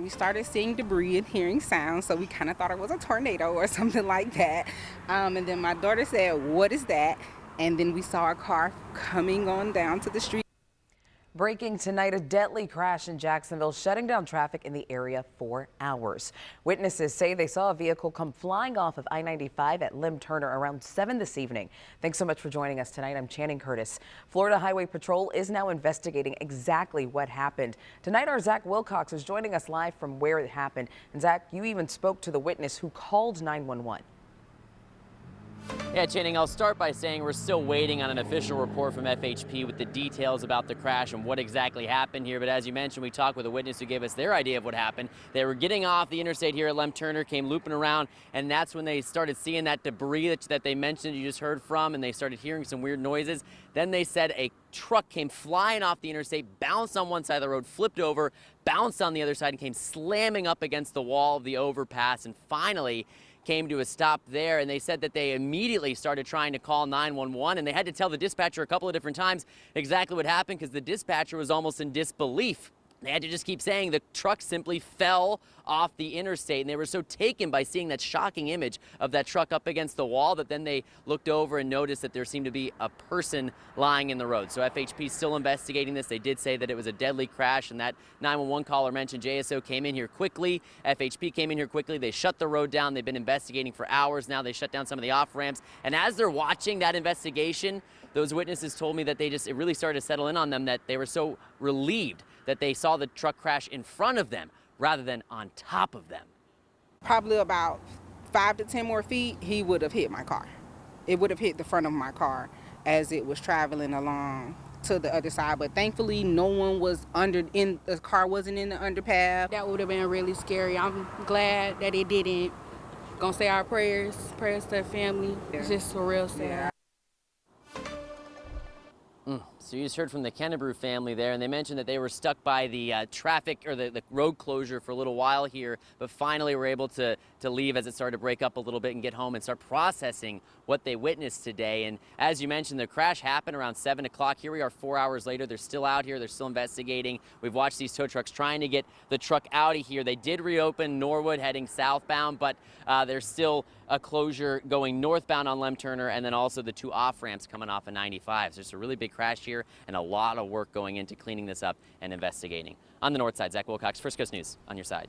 We started seeing debris and hearing sounds, so we kind of thought it was a tornado or something like that. And then my daughter said, "What is that?" And then we saw a car coming on down to the street. Breaking tonight, a deadly crash in Jacksonville, shutting down traffic in the area for hours. Witnesses say they saw a vehicle come flying off of I-95 at Lem Turner around 7 this evening. Thanks so much for joining us tonight. I'm Channing Curtis. Florida Highway Patrol is now investigating exactly what happened. Tonight, our Zach Wilcox is joining us live from where it happened. And Zach, you even spoke to the witness who called 911. Yeah, Channing, I'll start by saying we're still waiting on an official report from FHP with the details about the crash and what exactly happened here. But as you mentioned, we talked with a witness who gave us their idea of what happened. They were getting off the interstate here at Lem Turner, came looping around, and that's when they started seeing that debris that they mentioned you just heard from, and they started hearing some weird noises. Then they said a truck came flying off the interstate, bounced on one side of the road, flipped over, bounced on the other side, and came slamming up against the wall of the overpass, and finally came to a stop there. And they said that they immediately started trying to call 911, and they had to tell the dispatcher a couple of different times exactly what happened because the dispatcher was almost in disbelief. They had to just keep saying the truck simply fell off the interstate, and they were so taken by seeing that shocking image of that truck up against the wall that then they looked over and noticed that there seemed to be a person lying in the road. So FHP is still investigating this. They did say that it was a deadly crash, and that 911 caller mentioned JSO came in here quickly. FHP came in here quickly. They shut the road down. They've been investigating for hours now. They shut down some of the off ramps, and as they're watching that investigation, those witnesses told me that it really started to settle in on them that they were so relieved that they saw the truck crash in front of them rather than on top of them. Probably about 5 to 10 more feet, he would have hit my car. It would have hit the front of my car as it was traveling along to the other side. But thankfully, no one was the car wasn't in the underpass. That would have been really scary. I'm glad that it didn't. Gonna say our prayers to the family. It's just for real sad. Yeah. So you just heard from the Kennebrew family there, and they mentioned that they were stuck by the traffic or the road closure for a little while here, but finally were able to leave as it started to break up a little bit and get home and start processing what they witnessed today. And as you mentioned, the crash happened around 7 o'clock. Here we are 4 hours later. They're still out here. They're still investigating. We've watched these tow trucks trying to get the truck out of here. They did reopen Norwood heading southbound, but there's still a closure going northbound on Lem Turner, and then also the 2 off ramps coming off of 95. So there's a really big crash here and a lot of work going into cleaning this up and investigating. On the north side, Zach Wilcox, First Coast News, on your side.